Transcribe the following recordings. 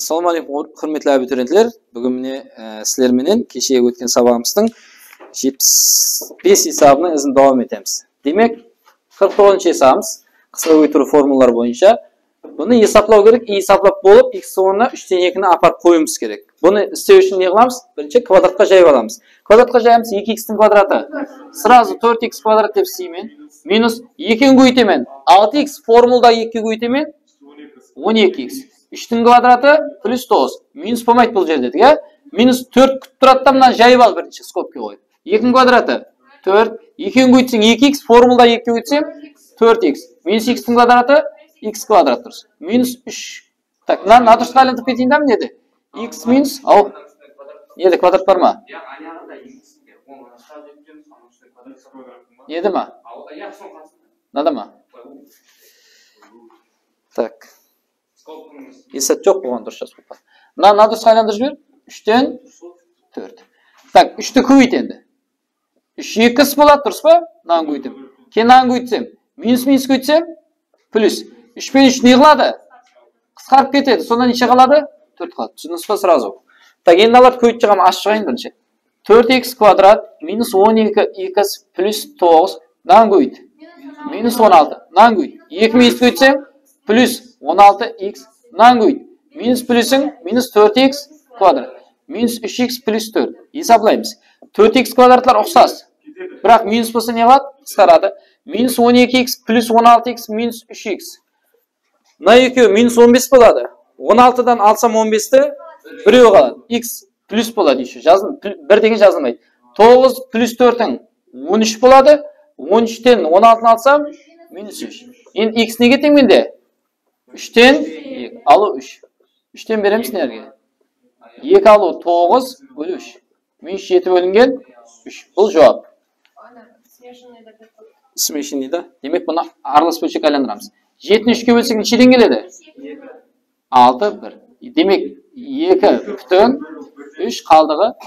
Assalamu alaikum, hürmetli abituriyentler. Bugün mine sizler menen kechegi o'tgan sabagımızın 75 hesabını izin devam etemiz. Demek 49 hesabımız kısa o'yturu formulalar boyunca bunu hesaplao gerek. Hesaplap bolup x sonuna 3'ten 2'ni aparıp koyumuz gerek. Bunu isteu üçün ne kılamiz? Birinci kvadratqa jayıp alamız. Kvadratqa jayımız 2x'in kvadratı. Sразу 4x kvadrat dep siymen. Minus 2'ni koytemen. 6x formulda 2 koytemen. 12x. 3'tün kvadratı plus 9. Minus pomayt bul jerde dedik, ya. Minus 4 kutturattamdan jayıp al birinci skopka koy. 2'nin kvadratı 4. 2'ni koytsen 2x formulda 2 koytsem 4x. Minus x'tün kvadratı x kvadrattır. Minus 3. Tak, надо aylantıp keteyinde mi nedi? X minus, au. Nedi kvadrat var mı? Nedi mi? Nada mı? Tak. Esat yok bu andırışa sopa. Надо aylandırış ver. 3'ten 4. Tak, 3'tü kuvvet endi. 3 2 bolat durus mu? Nan koydum. Keyin nan koytsam, minus koytsam plus. 3 ben 3 ne kılады? Kıskarıp ketedi. Sondan neçe kaladı? 4 kaladı. Tushundingizmi sразу? Tak, endi alab koyup chiqam, açib chiqayin birinchi. 4x kvadrat minus 12x plus 9 nan koydu. Minus 16 nan koydu. 2 minus koytsam plus 16x nan koydu. Minus plus'ın minus 4x kvadrat. Minus 3x plus 4. Hesaplaymiz. 4x kvadratlar oxsas. Biroq minus bo'lsa ne qiladi? Qisqaradi. Minus 12x plus 16x minus 3x. Na ekö minus 15 bo'ladi. 16'dan alsam 15'te biröv qoladi. X plus bo'ladi şu. Yazdım. 1 degan yazılmaydı. 9 plus 4'ün 13 bo'ladi. 13'ten 16'ni alsam minus 3. Endi x nega teng mende? 3'ten alı 3. 3'ten beremiz nereye? 2 alı 9 bölü 3. Minus 7 bölüngen 3. Bu cevap. Смешанный да? Demek bunu aralас bölçek aylandıramız. 73'e bölsek neçeden geledi? 6 1. Demek 2 бүтін 3 kaldığı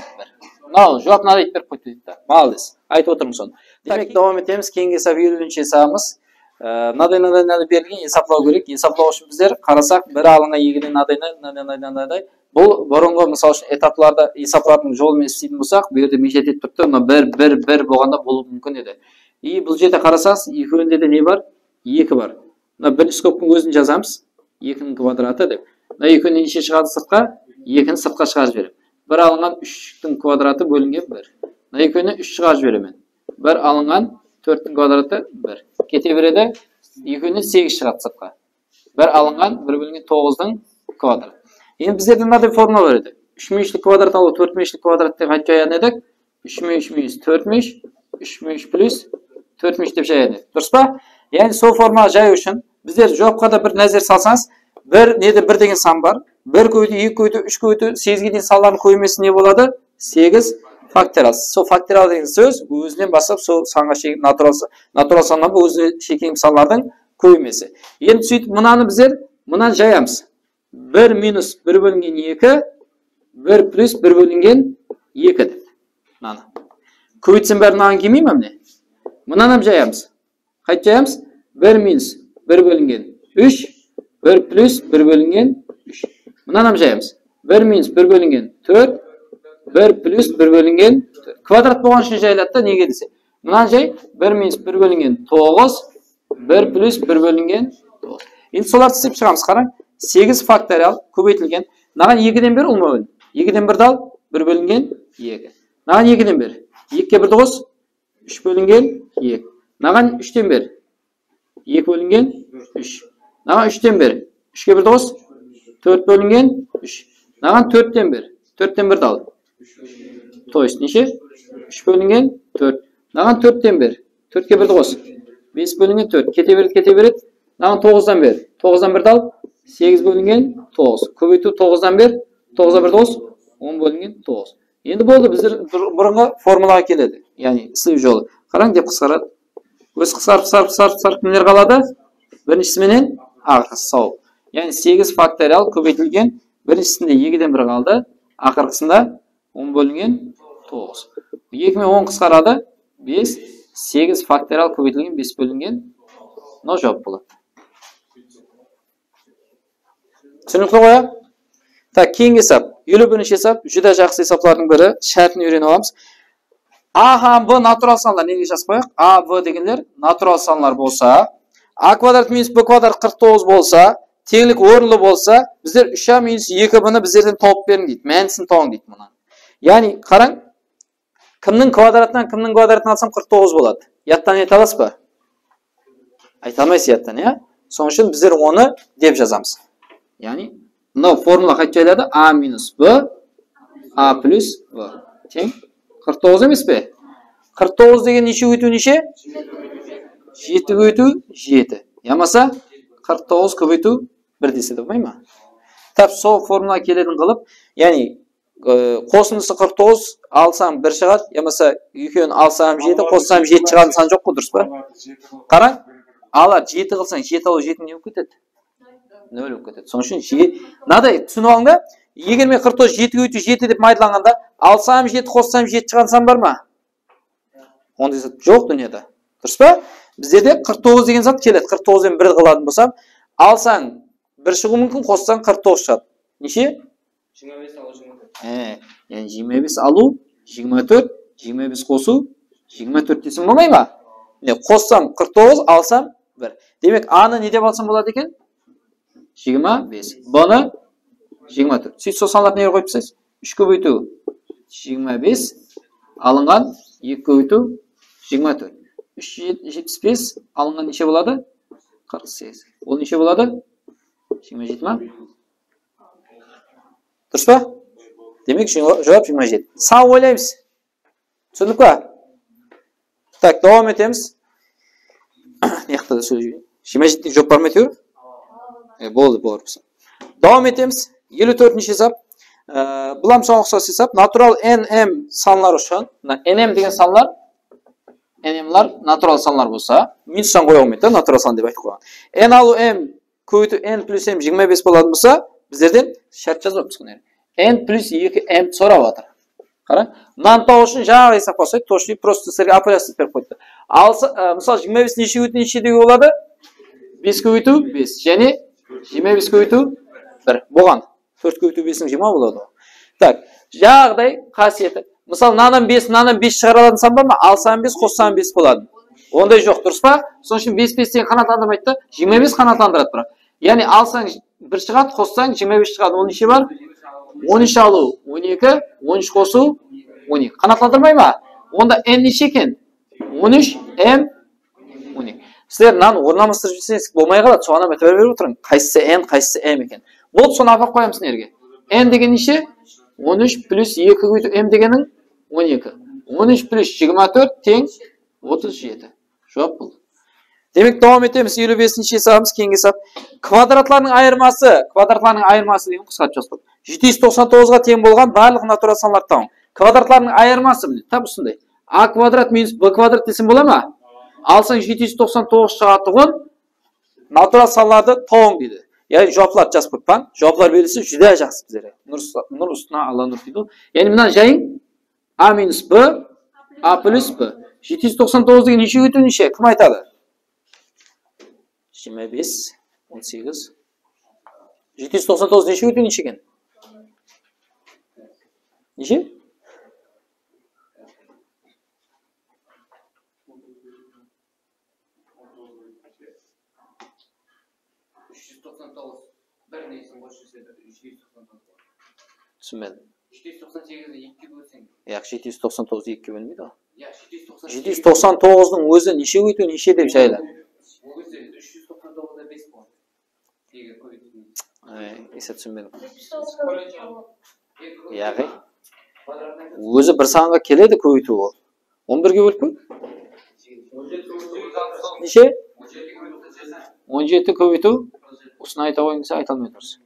1. Nao, cevap nada aytып berip koydu deydi. Молодец. Aytып отырмыз onu. Demek devam etemiz. Keyingi hesap 7-nji hesabımız. Naday berilген hesaplao керек. Hesaplao үшін bizler qarasak, bir alıngan yiginin naday. Bu borongo misal üçün etaplarda hesaplardın jolmen isteydiğin bolsak, bu yerde mecet etip turuptu. Ama bir bolganda bolup mümkün edi. Bu жерде қарасаңыз, екеуінде де не бар? 2 бар. Бірінші скобтың өзін жазамыз. 2'nin kvadratı деп. Екеуінен неше шығады сыртқа? 2'ні сыртқа шығарып берем. Bir алынған 3'тің kvadratı bölünген 1. Екеуіне 3 шығарып беремін. Bir алынған 4'тің kvadratı 1. Kete berede екеуіне 8 шығады сыртқа. Bir alıngan 1 bölüngen 9'dың kvadratı. Енді біздерде мынандай формула бар еді. 3 мештік kvadrat алып 4 мештік kvadrat деп айтып жаян едік. 3 minus 4 меш, 3 меш плюс 4 меш деп жаян едік. Дұрыс па? Yani сол формула жаю үшін біздер жоққа да бір назар салсаңыз, bir деген сан бар. 1 көйді, 2 көйді, 3 көйді, 8-ге дейін санлардың көймесі не болады? 8 факториал. Сол факториал деген сөз өзінен бастап сол санға шеккен натурал саннан бұл өзіне шеккен санлардың көймесі. Енді сөйтіп мынаны біздер мынаны жаямыз. 1 minus 1 bölüngen 2, 1 plus 1 bölüngen 2 деп. Mınаны. Көйтсен бәрін аңын келмейм әміне? Мынаны жаямыз. Қайт жаямыз? 1 minus 1 bölüngen 3, 1 plus 1 bölüngen 3. Mınаны жаямыз. 1 minus 1 bölüngen 4, 1 plus 1 bölüngen 4. Kvadrat болған үшін жайлатта неге десе? Мынаны жай 1 minus 1 bölüngen 9, 1 plus 1 bölüngen 9. Енді соларды істеп шығамыз, қараң. 8 faktorial көбейтілген. Наған 2'den 1 olma bölün. 2'den 1 dal 1 bölüngen 2. Nаған 2'den 1? 2'ye 1 9, 3 bölüngen 2. Nаған 3'ten 1? 2 bölüngen 3. Nаған 3'ten 1? 3'ye 1 9, 4 bölüngen 3. Nаған 4'ten 1? 4'ten 1 dal. То есть neçe? 3 bölüngen 4. Nаған 4'ten 1? 4'ye 1 9, 5 bölüngen 4. Kete verit. Nаған 9'dan 1? 9'dan 1 dal. 8 bölüngen 9. Көбейту 9'dan 1, 9'a 1 9, 10 bölüngen 9. Енді болды біздер бұрынғы формулаға келеді. Yani сілеу жолы. Қараң деп қысқарады. Өз қысқарып нелер қалады? Біріншісі менен ақырқысы сау. Yani 8 faktorial көбейтілген. Біріншісінде 2'den 1 қалды. Ақырқысында 10 bölüngen 9. 2 мен 10 қысқарады. 5, 8 faktorial көбейтілген 5 bölüngen. Мынау жауап болады. Түсінікті ғой? Так, кейінгі хесап. Елу бірінші хесап. Жүдә жақсы хесаплардың бірі. Шартын үйреніп аламыз. А һәм Б натурал санлар. Неге жазып қояйық? А, Б дегендер натурал санлар болса, А квадрат минус Б квадрат 49 болса, теңлік орынлы болса, біздер 3А минус 2Б-ны біздерден тауып берін дейді. Мәнісін тауын дейді мұнан. Яғни, қараң, кімнің квадратынан алсам 49 болады. Яттан айта аласыз ба? Айта алмайсыз яттан, иә? Соның үшін біздер оны деп жазамыз. Яғни, мынау формула қайтып жайлады? А минус Б, А плюс Б. Тең 49 емес пе? 49 деген неше көйту неше? 7 көйту 7. Ямаса 49 көбейту 1 десе де болмай ма? Тап сол формула келетін қылып, яғни қосындысы 49 алсам 1 шығады, ямаса екеуін алсам 7, қоссам 7 шығатын сан жоқ қой, дұрыс па? Қараң, алар 7 қылсаң 7 алу 7 не болып кетеді? 0 болып кетеді. Соның үшін мынадай түсініп алыңдар. Егер мен 49 7 көйту 7 деп майдаланғанда, алсам 7, қоссам 7 шығатын сан бар ма? Ондай зат жоқ дүниеде. Дұрыс па? Біздерде 49 деген зат келеді. 49-ден 1 қылатын болсам, алсаң 1 шығу мүмкін, қоссаң 49 шығады. Неше? 25 алу 24. Яғни 25 алу 24, 25 қосу 24 десем болмай ма? Қоссам 49, алсам 1. Демек, А-ны не деп алсам болады екен? 25. Б-ны 24. Сөйтіп сол санларды неге қойып тастайсыз? 3 көбейту 25 алынған 2 көбейту 24. 3 75 алынған неше болады? 48. Ол неше болады? 27 ма? Дұрыс па? Демек, жауап 27. Сан ойлаймыз. Түсіндік па? Так, давам етеміз. Неқта да сөйлеймін. 27 жоқ бар ма әйтеуір? Болды, болар болса. Давам етеміз. 54-ші хесап. Бұлам соңғы ұқсас хесап. Натурал NM санлар үшін. NM деген санлар, NM-лар натурал санлар болса, минустан қоя алмайды, натурал сан деп айтып қойған. N алу M көйту N плюс M 25 болатын болса, біздерден шарт жазбаппыз ғой. N плюс 2M сұрап жатыр. Қара. Мынаны тауып үшін жаңағы хесап қосайық, точно просто сіздерге операция беріп қойды. Мысалы 25 неше көйту неше деуге болады? 5 көйту 5 және 25 көйту 1. Болған. 4 көйту 5-ің 20 болады. Так, жағдай қасиеті. Мысалы, мынадан 5 шығара алатын сан бар ма? Алсам 5, қоссам 5 болады. Ондай жоқ, дұрыс па? Соның үшін 5 деген қанаттандырмайды да, 25 қанаттандырады бірақ. Яғни алсаң 1 шығады, қоссаң 25 шығады. Ол неше бар? 13 алу 12, 13 қосу 12. Қанаттандырмай ма? Онда N неше екен? 13, M 12. Сіздер мынаны орнамастырып жүрсеңіз болмай қалады. Соған мәтібер беріп отырың. Қайсысы N, қайсысы M екен. Болды, соны апарып қоямыз сіздерге. N деген неше? 13 плюс 2 көйту M дегенің 12. 13 плюс 24 тең 37. Жауап болды. Демек, давам етеміз. 55-ші хесабымыз кейінгі хесап. Квадратларының айырмасы деген қысқартып жазып қойдық. 799-ға тең болған барлық натурал санларды табың. Квадратларының айырмасы міне, тап осындай. А квадрат минус Б квадрат десем бола ма? Алсаң 799 шығатұғын натурал санларды табың дейді. Яғни жауапларды жазып қойып, жауаплар белгісі жүдә жақсы біздерге. Нұр үстіне Алла нұр дейді. Яғни мына жайың А минус Б, А плюс Б. 799 деген неше көйту неше? Кім айтады? 25, 18. 799 неше көйту неше екен? Неше? Түсінбедім. 799 2 бөлмейді. 799-ның өзі неше көйту неше деп жайлы. Есе түсінбедім. Яғи. Өзі бір санға келеді көйту ол. 11-ге бөліп көн? Неше? 17 көйту. Осыны айта ойыңызы айта алмай тұрсы.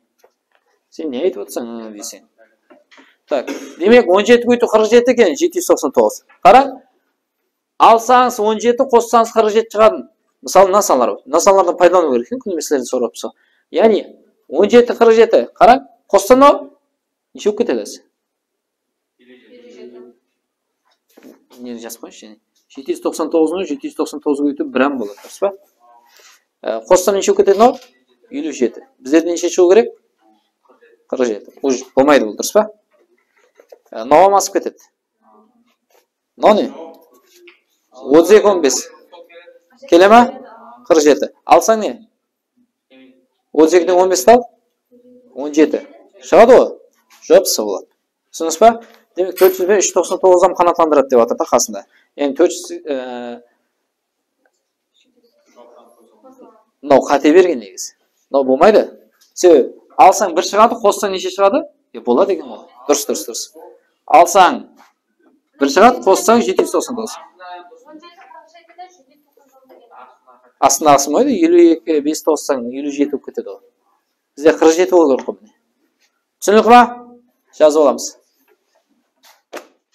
Сен не айтып отырсың дейсен? Так, демек 17 көйту 47 екен, 799. Қара, алсаңыз 17, қоссаңыз 47 шығадың. Мысалы, насалардан пайдалану керек екен, күнемеселерді сұрап тұрса. Яғни, 17, 47. Қара, қоссан ау, неше өп кетелесі? Нені жазып қойшы? 799-ны 799 көйту 1 болады, дұрыс па? Қоссан неше өп кетеді ау? 57. Біздерде неше шығу керек? 47. Уже болмайды бұл, дұрыс па? Нова масып кетеді. Но не? 32, 15. Келе ма? 47. Алсаң не? 32-ден 15 ал? 17. Шығады ғой? Жопсы болады. Түсініңіз па? Демек 400 бен 399-дан қанаттандырады деп жатыр да қасында. Яғни 400 мынау қате берген негізі. Мынау болмайды. Себебі алсаң 1 шығады, қоссаң неше шығады? Болады екен ғой. Дұрыс. Алсаң 1 шығады, қоссаң 799. Астына асылмайды, 52 5 тоссаң 57 болып кетеді ғой. Бізде 47 болу керек қой. Түсінікті ма? Жазып аламыз.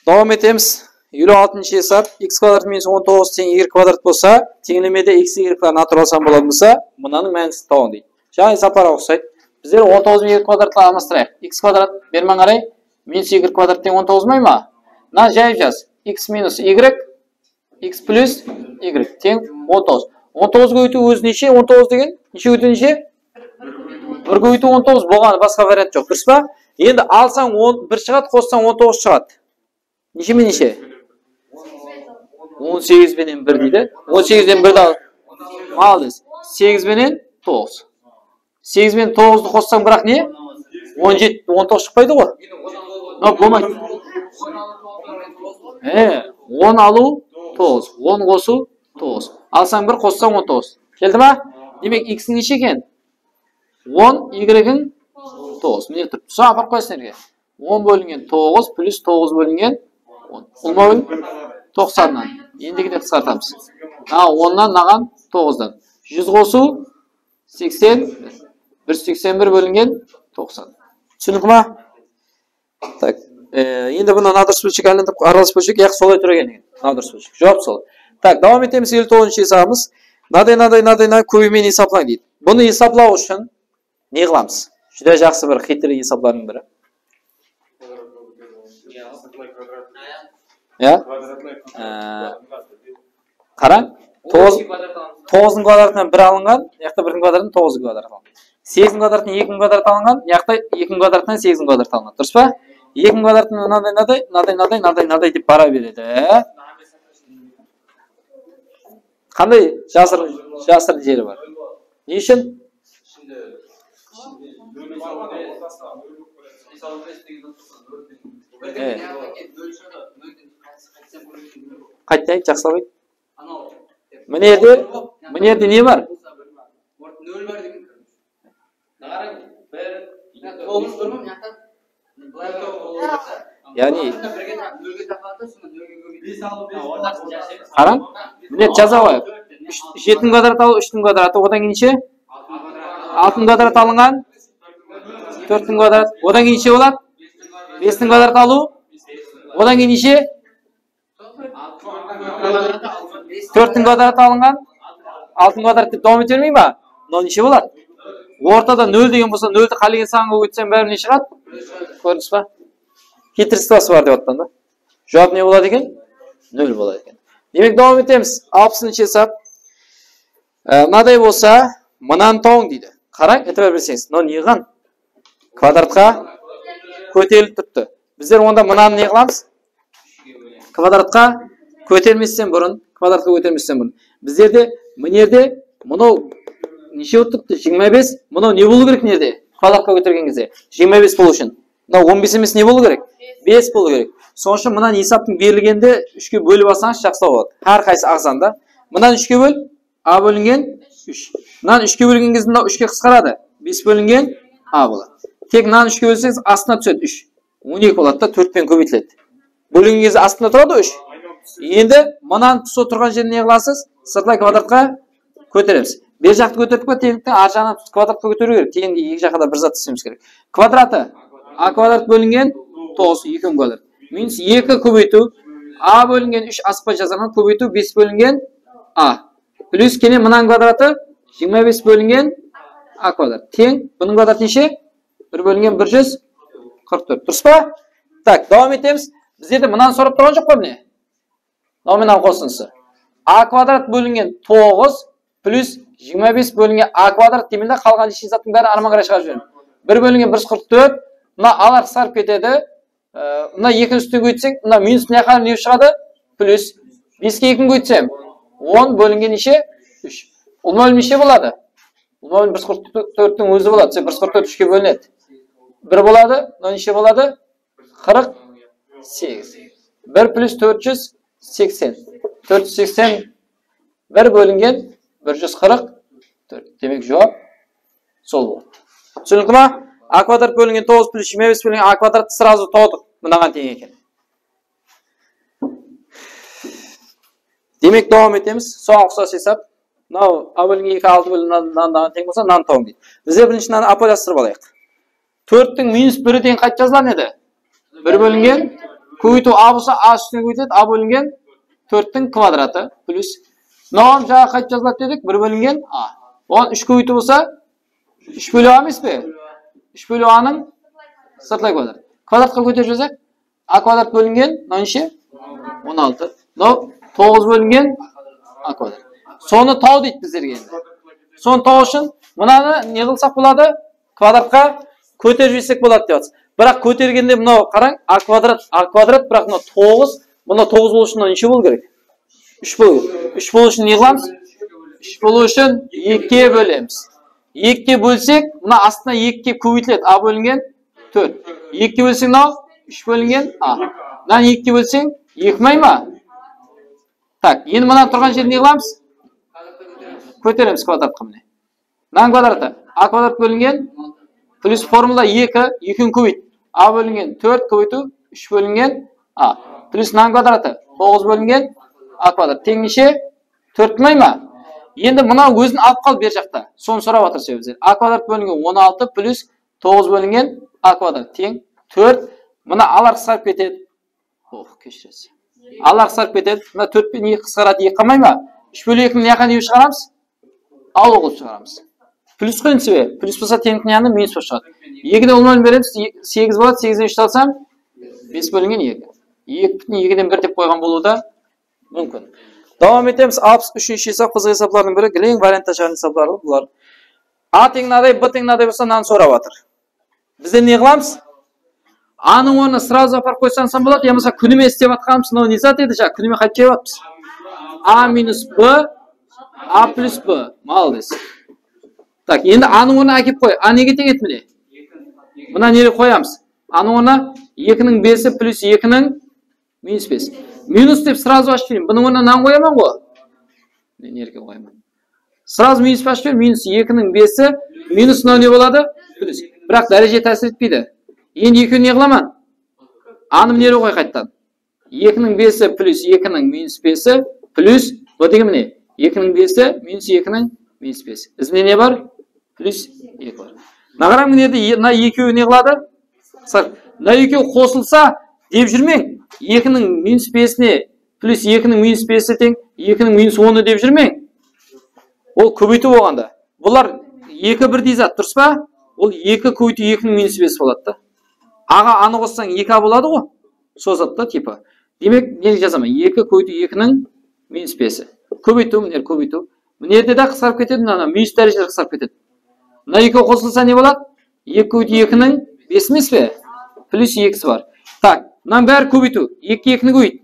Давам етеміз. 56-шы есап x квадрат минус 19 тең y квадрат болса, теңлемеде x y-лар натурал сан болатын болса, мынаның мәнісін табың дейді. Жаңа есаптарға ұқсайды. Біздер 19 y квадратқа алмастырайық. x квадрат бермен қарай минус y квадрат тең 19 болмай ма? Мына жайып жаз. x минус y, x плюс y тең 19. 19 көйту өзі неше? 19 деген неше көйту неше? 1 көйту 19 болған, басқа вариант жоқ. Дұрыс па? Енді алсаң 1 шығады, қоссаң 19 шығады. Неше мен неше? 18 бенен 1 дейді. 18-ден 1-ді ал. Молодец. 8 бенен 9. 8 бенен 9-ды қоссаң бірақ не? 17, 19 шықпайды ғой. Болмайды. 10 алу 9. 10 қосу 9. Алсаң 1, қоссаң 19. Келді ма? Демек x-ің неше екен? 10, y-ің 9. Міне тұр. Соң апарып қойсыңерге. 10 бөлінген 9 плюс 9 бөлінген 10. Ұлма бөлін 90-нан. Ендігі де қысқартамыз. 10-нан наған 9-дан. 100 қосу 80. 181 бөлінген 90. Түсінік ма? Так. Енді бұны надырыс бөлшек әліндіп аралас бөлшек яқ солай түреген екен. Надырыс бөлшек. Жауап сол. Так, давам етеміз 59-шы есабымыз. Надай көбеймен есаплаң дейді. Бұны есаплау үшін не қыламыз? Жүдә жақсы бір хитрі есаплардың бірі. Қараң, 9-ның квадратынан 1 алынған, яқта 1-дің квадратынан 9-ның квадрат алынған. 8-ның квадратынан 2-ның квадрат алынған, яқта 2-ның квадратынан 8-ның квадрат алынған. Дұрыс па? 2-ның квадратынан надай деп бара береді. Қандай жасырын жері бар? Не үшін? Қайтайын, жақсылабайды. Мінерде не бар? Яғни қараң, мінет жаза қойып. 7-дің квадрат алу, 3-дің квадраты, одан кейін неше? 6-ның квадрат алынған, 4-дің квадрат, одан кейін неше болады? 5-дің квадрат алу, одан кейін неше? 4-дің квадрат алынған, 6-ның квадрат деп давам ете бермей ма? Мынау неше болады? Ортада 0 деген болса, 0-ді қалеген санға өтсем бәрі не шығады? Көрдіңіз ба? Хитрствосы бар деп оттан да. Жауап не болады екен? 0 болады екен. Демек давам етеміз. 60-шы есап. Мынадай болса, мынаны тауың дейді. Қараң, етіп білсеңіз. Мынау не қылған? Квадратқа көтеріліп тұрды. Біздер онда мынаны не қыламыз? Квадратқа көтерместен бұрын, Біздерде мінерде мынау неше өттікті? 25. Мынау не болу керек нерде? Квадратқа көтерген кезде. 25 болу үшін. Мынау 15 емес не болу керек? 5 болу керек. Соң үшін мынан есаптың берілгенде 3-ке бөліп алсаңыз жақсы болады. Әр қайсы ағзанда. Мынан 3-ке бөл, А бөлінген 3. Мынан 3-ке бөлінген кезде мынау 3-ке қысқарады. 5 бөлінген А болады. Тек мынан 3-ке бөлсеңіз астына түседі 3. 12 болады да 4-пен көбейтіледі. Бөлінген кезде астында тұрады 3. Енді мынан тұсы тұрған жеріне не қыласыз? Сырттай квадратқа көтереміз. Бер жақты көтердік па, теңдіктен ар жағынан квадратқа көтеру керек. Теңді екі жаққа да бір зат істеуіміз керек. Квадраты А квадрат бөлінген 9, 2 квадрат. Минус 2 көбейту А бөлінген 3 асықпай жазған көбейту 5 бөлінген А. Плюс кене мынан квадраты 25 бөлінген А квадрат. Тең, бұның квадрат неше? 1 бөлінген 144. Дұрыс па? Так, давам етеміз. Біздерде мынаны сұрап тұрған жоқ па міне? Номинал қосынсы. А квадрат бөлінген 9 плюс 25 бөлінген А квадрат демелде қалған ешін заттың бәрі арман қарай шығарып жіберем. 1 бөлінген 144. Мына алар қысқарып кетеді. Мына 2-ні үстіне көйтсең, мына минус не жаққа не шығады? Плюс 5-ке 2-ні көйтсем, 10 бөлінген неше? 3. Ол бөлім неше болады? Ол бөлім 144-тің өзі болады. 144 3-ке бөлінеді. 1 болады, мына неше болады? 48. 1 плюс 480. 480 1 бөлінген 144. Демек жауап сол болады. Түсінікті ма? А квадрат бөлінген 9 плюс 25 бөлінген а квадрат сразу тауыдық. Мынаған тең екен. Демек давам етеміз. Соған ұқсас есап. Мынау а бөлінген 2 6 бөлінген тең болса, мынаны тауым дейді. Бізде бірінші мынаны аполястырып алайық. 4-тің минус 1-і тең қайтып жазылатын еді? 1 бөлінген көбейту а болса а үстіне көбейтеді, а бөлінген 4-тің квадраты плюс мынаған жаңа қайтып жазылады дедік? 1 бөлінген а. Оған 3 көбейту болса 3 бөлі а емес пе? 3 бөлі а-ның сыртылай квадрат. Квадратқа көтеріп жазайық. А квадрат бөлінген неше? 16. Мынау 9 бөлінген а квадрат. Соны тау дейді біздерге енді. Соны тау үшін мынаны не қылсақ болады? Квадратқа көтеріп жіберсек болады деп жатыр. Бірақ көтергенде мынау қараң, а квадрат, бірақ мынау 9, мынау 9 болу үшін неше болу керек? 3 болу керек. 3 болу үшін не қыламыз? 3 болу үшін 2-ке бөлеміз. 2-ке бөлсек, мына астына 2-ке көбейтіледі. А бөлінген 4. 2-ке бөлсең мынау 3 бөлінген а. Мынаны 2-ке бөлсең 2 май ма? Так, енді мынаны тұрған жерін не қыламыз? Көтереміз квадратқа міне. Мынаның квадраты а квадрат бөлінген плюс формула 2, 2-ні көбейт. А бөлінген 4 көбейту 3 бөлінген а. Плюс мынаның квадраты 9 бөлінген а квадрат. Тең неше? 4 май ма? Енді мына өзін алып қал бер жақта. Соны сұрап жатыр біздер. А квадрат бөлінген 16 плюс 9 бөлінген а квадрат тең 4. Мына алар қысқарып кетеді. Кешіресіз. Алар қысқарып кетеді. Мына 4 пен 2 қысқарады, 2 қалмай ма? 3 бөлі 2-ні не қылып шығарамыз? Алу қылып шығарамыз. Плюс қойын себе. Плюс болса теңдіктің яғында минус болып шығады. 2-де олмалын береміз, 8 болады. 8-ден 3 алсам 5 бөлінген 2. 2-2-ден 1 деп қойған болуы да мүмкін. Давам етеміз. 63-ші есап қызық есаплардың бірі кілең вариантта шығатын есаплары бұлар. А тең мынадай, Б тең мынадай болса мынаны сұрап жатыр. Бізден не қыламыз? А-ның орнына сразу апарып қойсаң болады, я болмаса күніме істеп жатқанымыз, мынау не зат еді жаңа, күніме қайтып келіп жатырмыз. А минус Б, А плюс Б. Молодец. Так, енді А-ның орнына әкеп қой. А неге тең еді міне? Мына неге қоямыз? А-ның орнына 2-ның 5-і плюс 2-ның минус 5. Минус деп сразу ашып берейін. Бұның орнына нан қоямын ғой? Мен ерке қоямын. Сразу минус ашып берейін. Минус 2-ның 5-і минус мынау не болады? Плюс. Бірақ дәреже тәсір етпейді. Енді 2-ні не қыламан? А-ны мінері қой қайттан. 2-ның 5-і плюс 2-ның минус 5-і плюс, бұл деген міне, 2-ның 5-і минус 2-ның минус 5. Ізіне не бар? Плюс 2 бар. Нағырам мінеді, на 2-і не қылады? На 2-і қосылса, деп жүрмең. 2-ның минус 5-іне плюс 2-ның минус 5-і тең 2-ның минус 10-ы деп жүрмең. Ол көбейту болғанда. Бұлар 2 бірдей зат, дұрыс па? Ол 2 көбейту 2-ның минус 5 болады. Аға аны қоссаң 2А болады ғой. Сол затта типа. Демек, не жазамын? 2 көбейту 2-ның минус 5-і. Көбейту, мінер көбейту. Мінерде де қысқарып кетеді, минус дәрежелер қысқарып кетеді. Мына 2 қосылса не болады? 2 көбейту 2-ның 5 емес пе? Плюс 2-сі бар. Так, мынаның бәрі көбейту. 2 2-ні көбейт.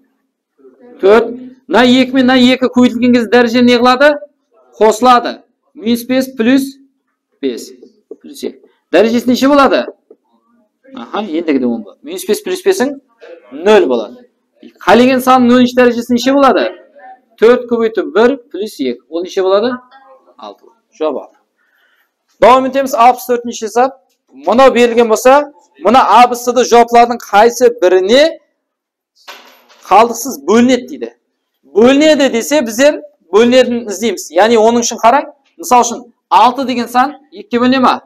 4. Мына 2 мен мына 2 көбейтілген кезде дәреже не қылады? Қосылады. Минус 5 плюс 5. Плюс 2. Дәрежесі неше болады? Аха, ендігі де 10 болады. Минус 5 плюс 5-ің 0 болады. Қалеген санның 0-ші дәрежесі неше болады? 4 көбейту 1 плюс 2. Ол неше болады? 6. Жауап. Давам етеміз 64-ші есап. Мұнау берілген болса, мұна ABCD жауаплардың қайсы біріне қалдықсыз бөлінеді дейді. Бөлінеді десе, біздер бөлінерін іздейміз. Яғни оның үшін қараң, мысал үшін 6 деген сан 2-ке бөліне ма?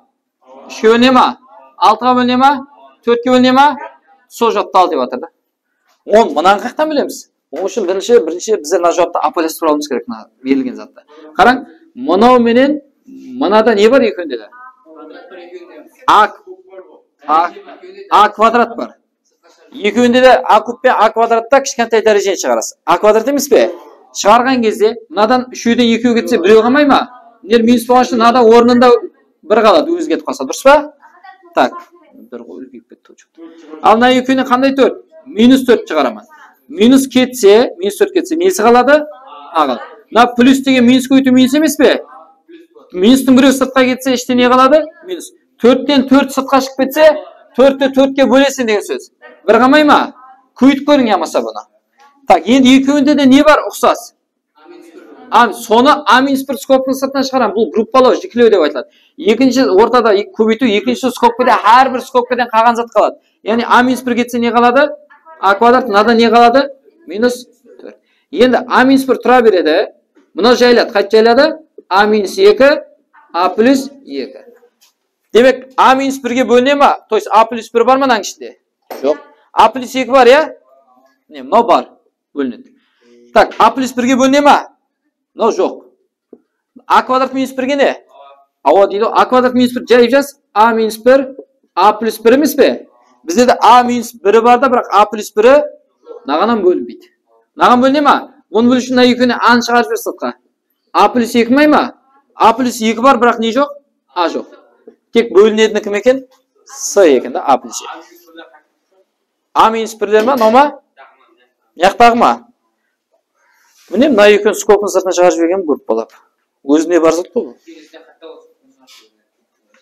3-ке бөліне ма? 6-ға бөліне ма? 4-ке бөліне ма? Сол жауапты ал деп жатыр да. Оны мынаны қаяқтан білеміз? Оның үшін бірінші біздер мына жауапты аполястыра алуымыз керек, мына берілген затты. Қараң, мынау менен мынада не бар екеуінде де? А квадрат бар. Екеуінде де А куб пен А квадратта кішкентай дәрежені шығарасыз. А квадрат емес пе? Шығарған кезде мынадан 3-ден 2-ге кетсе 1 қалмай ма? Мінер минус болған үшін мынада орнында 1 қалады, өзі кетіп қалса, дұрыс па? Так, бір ғой үлкейіп кетті. Ал мына екеуінен қандай 4? -4 шығарамын. Минус 4 кетсе, несі қалады? А қалады. Мына плюс деген минус көбейту минус емес пе? Минустың біреу сыртқа кетсе, іште не қалады? Минус. 4-тен 4 сыртқа шығып кетсе, 4-ті 4-ке бөлесің деген сөз. Бір қамай ма? Көйтіп көрің ямаса бұны. Так, енді екеуінде де не бар ұқсас? Соны А-1 скобканың сыртынан шығарам. Бұл группалау, жікілеу деп айтылады. Екінші ортада көбейту, екінші скобкада әрбір скобкадан қалған зат қалады. Яғни А-1 кетсе не қалады? А квадрат, мынада не қалады? -4. Енді А-1 тұра береді. Мұны жайлады. Қайт жайлады? А-2, А+2. Демек, А-1-ге бөліне ма? То есть А+1 бар ма мынаның ішінде? Жоқ. А+2 бар, я? Не, мынау бар. Бөлінеді. Так, А+1-ге бөліне ма? Мынау жоқ. А квадрат -1-ге не? Ауа дейді, А квадрат -1 жайып жаз. А-1, А+1 емес пе? Бізде де А-1 бар да, бірақ А+1 нағанан бөлінбейді. Наған бөліне ма? Оны бөлу үшін екеуіне А-ны шығарып жібер сыртқа. А+2 май ма? А+2 бар, бірақ не жоқ? А жоқ. Тек бөлінедіні кім екен? С екен да, А+2. А-1 ма, нома? Яқтағы ма? Міне, мына екеуін скобканың сыртына шығарып жіберген бөліп болады. Өзіне бар зат қой.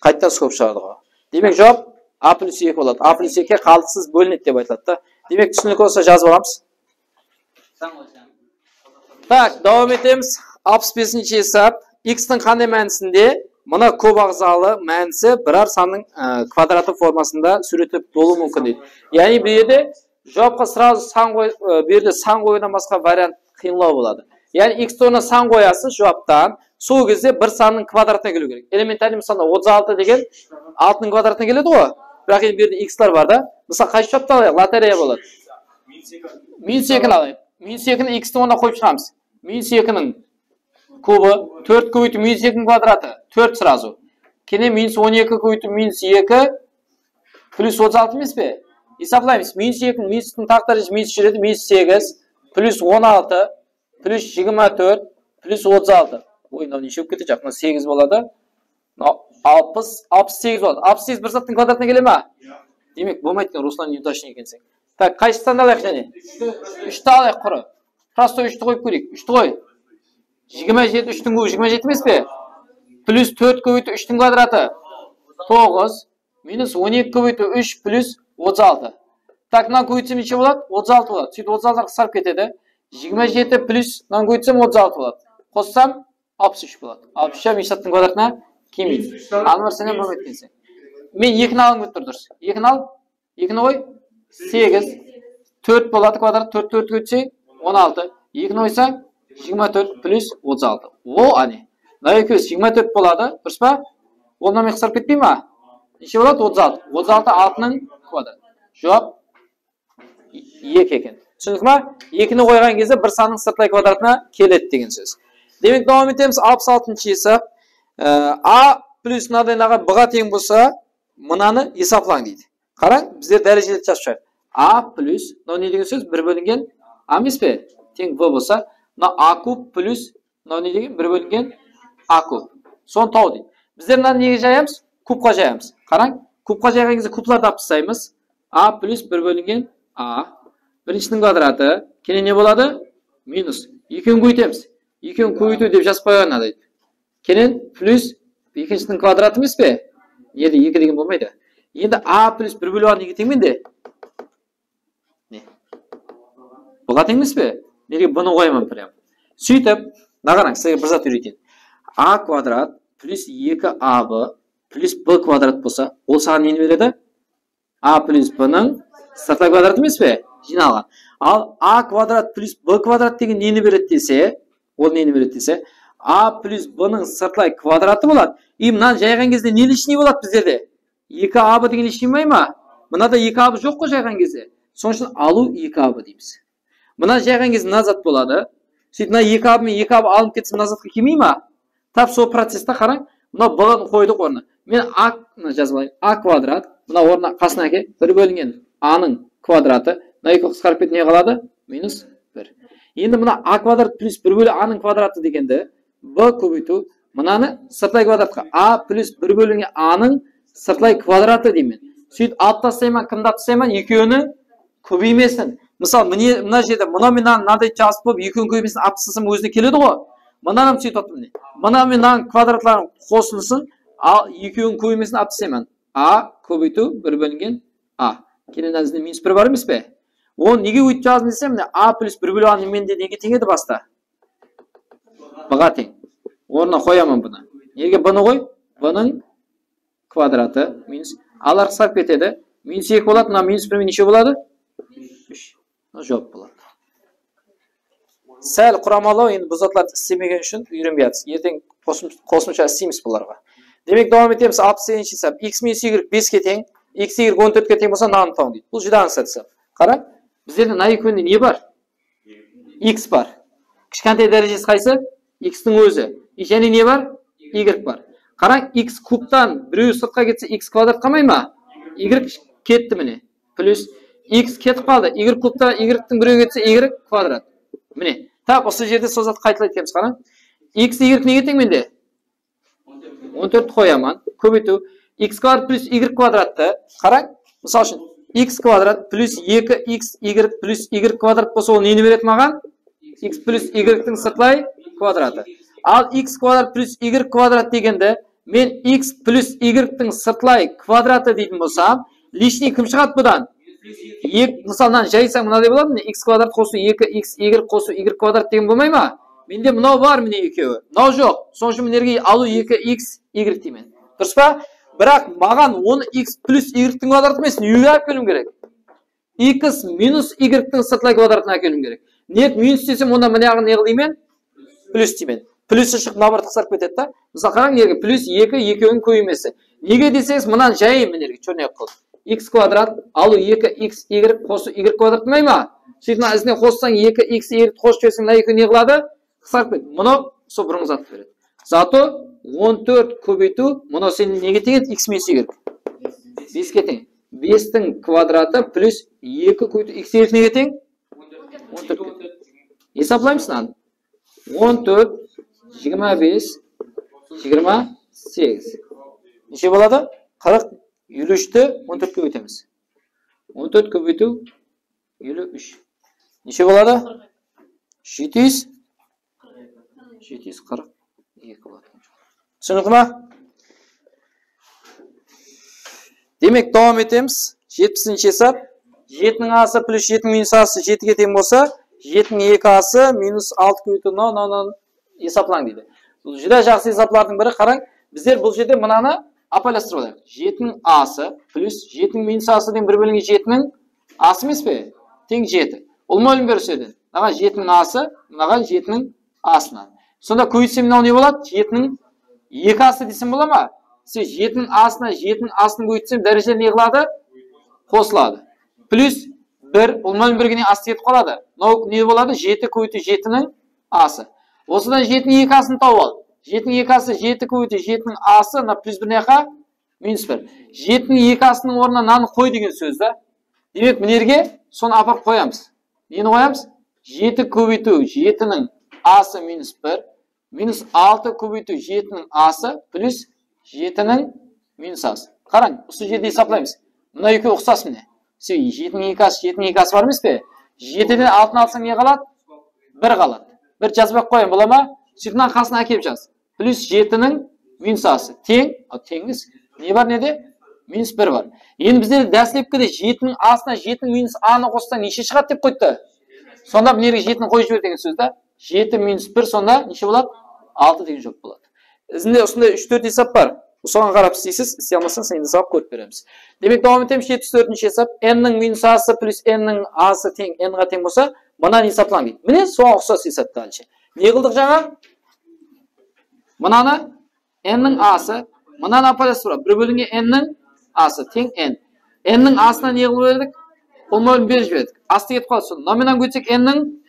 Қайттан скоб шығарды ғой. Демек жауап А+2 болады. А+2-ге қалдықсыз бөлінеді деп айтылады да. Демек түсінік болса жазып аламыз. Так, давам етеміз. 65-ші есап. X-тің қандай мәнісінде? Мына көп ағзалы мәнісі бірар санның квадраты формасында суретіп болу мүмкін дейді. Яғни бұл жерде жауапқа сразу сан қоюдан басқа вариант қиынлау болады. Яғни X орнына сан қоясыз жауаптан, сол кезде бір санның квадратына келу керек. Элементарный мысалда 36 деген 6-ның квадратына келеді ғой. Бірақ енді берді X-лар бар да. Мысалы қайшы жауапты алайық? Лотерея болады. -2 алайық. -2-ні X-тің орнына қойып шығамыз. -2-нің кубы, 4 көбейту -2-нің квадраты, 4 сразу. Кене -12 көбейту -2 плюс 36 емес пе? Есаплаймыз. -2-нің -тің тақтары -3 жүреді, -8 плюс 16 плюс 24 плюс 36. Ой, мынау неше болып кетті жақ? Мына 8 болады. 68 болады. 68 бір заттың квадратына келе ма? Демек, болмайды екен, Руслан неудачный екенсің. Так, қайсыдан алайық және? 3-ті алайық құры. Простой 3-ті қойып көрейік. 3-ті қой. 27, 3-тің көбі 27 емес пе? Плюс 4 көбейту 3-тің квадраты 9, минус 12 көбейту 3 плюс 36. Так, мынаны көбейтсем неше болады? 36 болады. Сөйтіп 36-ға қысқарып кетеді. 27 плюс мынаны көбейтсем 36 болады. Қоссам 63 болады. 63 мешаттың квадратына келмейді. Анвар сенен болмайды екенсің. Мен 2-ні алғым келіп тұр дұрыс. 2-ні ал. 2-ні қой. 8. 4 болады квадрат. 4 көбейтсе 16. 2-ні қойсаң 24 плюс 36. О, ане. Мына екеуі 24 болады. Дұрыс па? Ол мынамен қысқарып кетпей ма? Неше болады? 36. 36 6-ның квадраты. Жауап 2 екен. Түсіндік ма? 2-ні қойған кезде бір санның сырттай квадратына келеді деген сөз. Демек, давам етеміз. 66-ші есап. А плюс мынадайнаға бұға тең болса, мынаны есаплаң дейді. Қараң, біздер дәрежелі жазып шығайық. А плюс, мынау не деген сөз? 1 бөлінген А емес пе? Тең В болса, мына А куб плюс, мынау не деген? 1 бөлінген А куб. Соны тау дейді. Біздер мынаны неге жаямыз? Кубқа жаямыз. Қараң, кубқа жайған кезде кубларды алып тастаймыз. А плюс 1 бөлінген А. Біріншінің квадраты. Кене не болады? Минус. Екеуін көйтеміз. Екеуін көйту деп жазып қойған дейді. Кенен плюс екіншінің квадраты емес пе? Неде 2 деген болмайды. Енді А плюс 1 бөлу неге тең менде? Не? Бұға тең емес пе? Неге бұны қоймам прям. Сөйтіп, нағарың, сізге бір зат үйретейін. А квадрат плюс 2АБ плюс Б квадрат болса, ол саған нені береді? А плюс Б-ның сырттай квадраты емес пе? Жиналған. Ал А квадрат плюс Б квадрат деген нені береді десе, ол нені береді десе, А плюс Б-ның сырттай квадраты болады. И мынаны жайған кезде не лишний болады біздерде? 2АБ деген лишний ма? Мынада 2АБ жоқ қой жайған кезде. Соның үшін алу 2АБ дейміз. Мына жайған кезде мына зат болады. Сөйтіп мына 2АБ мен 2АБ алынып кетсе мына затқа келмей ма? Тап сол процесста қараң. Мына Б-ны қойдық орнына. Мен А-ны жазып алайын. А квадрат. Мына орнына қасына әке 1 бөлінген А-ның квадраты. Мына екі қысқарып кетіп не қалады? Минус 1. Енді мына А квадрат плюс 1 бөлі А-ның квадраты дегенді Б көбейту. Мынаны сырттай квадратқа А плюс 1 бөлінген А-ның сыртлай квадраты деймін. Сөйтіп алып тастаймын, кімді алып тастаймын? Екеуінің көбеймесін. Мысалы, мына жерде мына мен мынандай жазып болып, екеуінің көбеймесін алып тастасам өзіне келеді ғой. Мынаны сөйтіп атым. Мына мен квадратларын қосылсын, ал екеуінің көбеймесін алып тастаймын. А көбейту 1 бөлінген А. Келен әзінде -1 бар емес пе? Оны неге өйтіп жаздым десем, А плюс 1 бөлу Аның менде неге тең еді баста? Бұға тең. Орнына қоямын бұны. Неге бұны қой? Бұның квадраты минус. Алар қысқарып кетеді. -2 болады, мына -1 неше болады? 3. Жоқ болады. Сәл құрамалау, енді бұл затларды істемеген үшін үйренбей жатсыз. Ертең қосымша істейміз бұларға. Демек, давам етеміз 67-ші есеп. X минус Y 5-ке тең, X Y 14-ке тең болса, мынаны тауын дейді. Бұл жүдә аңсат есеп. Қара, біздерде мына екеуінде не бар? X бар. Кішкентай дәрежесі қайсы? X-тің өзі. Және не бар? Y бар. Қара, X кубтан біреу сыртқа кетсе, X квадрат қалмай ма? Y кетті міне. Плюс X кетіп қалды. Y кубтан Y-тің біреу кетсе, Y квадрат. Міне. Тап, осы жерде созат қайтылайды кеміз қара. X Y неге тең менде? 14 қояман. Көбейту. X квадрат плюс Y квадратты. Қараң. Мысал үшін, X квадрат плюс 2X Y плюс Y квадрат болса, ол нені береді маған? X плюс Y-тің сыртлай квадраты. Ал X квадрат плюс Y квадрат дегенде, мен X плюс Y-тің сыртлай квадраты дейтін болсам, лишний кім шығады бұдан? Мысалынан жайсаң мұнадай болады ма? X квадрат қосу 2X Y қосу Y квадрат деген болмай ма? Менде мынау бар міне екеуі. Мынау жоқ. Соң үшін мінерге алу 2X Y деймін. Дұрыс па? Бірақ маған оны X плюс Y-тің квадраты емес, неге әкелім керек? X минус Y-тің сыртлай квадратына әкелім керек. Нет, минус десем, онда міне ағын неғылдеймен? Плюс деймін. Плюс шық набар тықсарып кетеді та. Мысалы қараң неге? Плюс 2 екеуінің көймесі. Неге десеңіз, мұнан жайын мінерге чөрнек қыл. X квадрат алу 2X Y қосу Y квадрат демей ма? Сөйтіп ізіне қоссаң 2X Y қосып жіберсең, мына екеуі неғылады? Қысарып кетеді. Мұны сол бұрын зат береді. Зато 14 көбейту, мұны сен неге тең еді? X минус Y. 5-ке тең. 5-тің квадраты плюс 2 көбейту X Y неге тең? 14. Есаплаймыз нан? 14, 25, 28. Неше болады? 40, 53-ті 14 көбейтеміз. 14 көбейту 53. Неше болады? 742 болады. Түсінікті ма? Демек, давам етеміз. 70-ші есеп. 7-ның асы плюс 7-ның минус асы 7-ге тең болса, 7-ның 2 асы минус 6 көбейту есаплаң дейді. Бұл жүдә жақсы есаплардың бірі. Қараң, біздер бұл жерде мынаны апайластырып алайық. 7-ның асы плюс 7-ның минус асы ден 1 бөлінген 7-ның асы емес пе? Тең 7. Ол мөлім берседі. Мынаған 7-ның асы, мынаған 7-ның асынан. Сонда көйтсем мынау не болады? 7-ның 2 асы десем бола ма? Сен 7-ның асына 7-ның асын көйтсем, дәрежелер не қылады? Қосылады. Плюс 1, ол мөлім бергенен асы кетіп қалады. Мынау не болады? 7 көйту 7-ның асы. Осыдан 7-ның 2 асын тауып ал. 7-ның 2 асы 7 көйті 7-ның асы, на плюс 1 неқа? Минус 1. 7-ның 2 асының орнына наны қой деген сөзді. Демек, мінерге соны апап қоямыз. Нені қоямыз? 7 көбейту 7-ның асы минус 1, минус 6 көбейту 7-ның асы, плюс 7-ның минус асы. Қараң, осы жерде есаплаймыз. Мұна екі ұқсас міне. 7-ның 2 асы, 7-ның 2 асы бар емес пе? 7-ден 6-ны алсаң не қалады? 1 қалады. 1 жазбақ қойын, бола ма? Сөйтінен қасына әкеп жаз. Плюс 7-ның минус асы. Тең, теңіз. Не бар неде? Минус 1 бар. Енді біздер дәсілеп кеде 7-ның асына 7-ның минус аны қоссаң неше шығады деп қойды? Сонда мінерге 7-ні қой жібер деген сөзді. 7 минус 1 сонда неше болады? 6 деген жоқ болады. Ізінде осындай 3-4 есап бар. Соған қарап істейсіз, істей алмасаң сен сабақ көріп береміз. Демек, давам етеміз 74-ші есап. N-ның минус асы плюс N-ның асы тең N-ға тең болса, мынаны есаплан дейді. Міне, соған ұқсас есапты әлше. Не қылдық жаңа? Мынаны N-ның асы, мынаны апайластыра. 1 бөлінген N-ның асы тең N. N-ның асына не қылып бердік? Ол мөлін беріп жібердік. Асты кетіп қалды соны. Номинан көтсек N-ның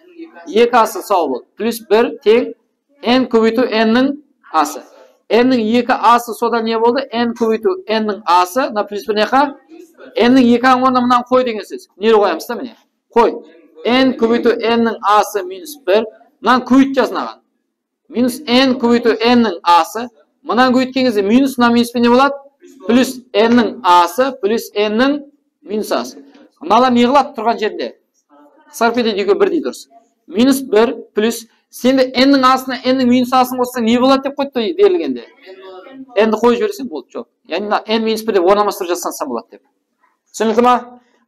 2 асы сау болды. Плюс 1 тең N көбейту N-ның асы. N-ның 2 асы сода не болды? N көбейту N-ның асы. На плюс 1 неқа? N-ның 2 аңғанда мұнан қой деген сөз. Нері қоямыз да міне? Қой. N көбейту N-ның асы минус 1. Мұнан көйт жазынаған. Минус N көбейту N-ның асы. Мұнан көйткеніңізде минус на минус не болады? плюс n-ның a'сы плюс n-ның минус a'сы. Мыналар не қылады тұрған жерде? Қысқарып кетеді, екеуі бірдей дұрыс. Минус 1 плюс сенде n-ның a'сына n-ның минус a'сын қоссаң не болады деп қойды берілгенде? n-ді қойып жіберсең болды, жоқ. Яғни n минус 1 деп орнамастырып жазсаң болады деп. Түсінікті ма?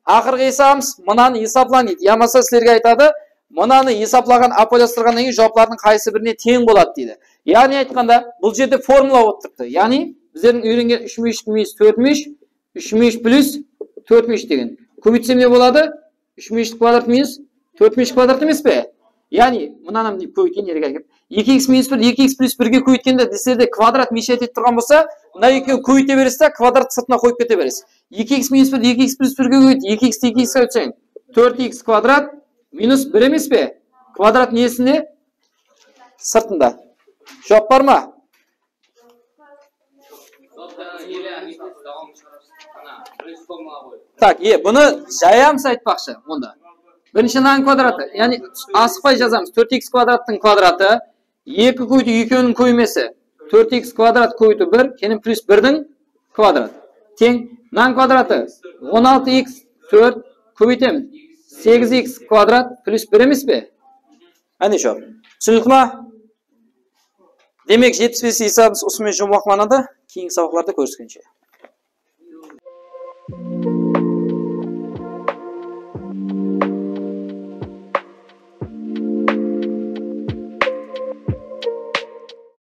Ақырғы есабымыз мынаны есаплан дейді. Ямаса сіздерге айтады, мынаны есаплаған аполастырғаннан кейін жауаптардың қайсы біріне тең болады дейді. Яғни айтқанда бұл жерде формула отырыпты. Яғни біздердің үйренген 3 минус 4 3 плюс 4 деген. Көбейтсем не болады? 3 квадрат минус 4 квадрат емес пе? Яғни мынаны көбейткен жерге келіп 2x минус 1 2x плюс 1-ге көбейткенде десерде квадрат мешайт етіп тұрған болса, мына екеуін көбейте бересіз да квадрат сыртына қойып кете бересіз. 2x минус 1 2x плюс 1-ге көбейт, 2x 2x-ға өтсең 4x квадрат минус 1 емес пе? Квадрат несінде? Сыртында. Жауап бар ма? Так, бұны жаямыз айтпақшы онда. Бірінші наның квадраты, яғни асықпай жазамыз. 4x квадраттың квадраты, 2 көйту екеуінің көймесі. 4x квадрат көйту 1, кенің плюс 1-дің квадрат. Тең, наның квадраты 16x 4 көбейтеміз. 8x квадрат плюс 1 емес пе? Әне жауап. Түсіндік ма? Демек 75 есабымыз осымен жұмбақланады. Кейінгі сабақтарда көріскенше.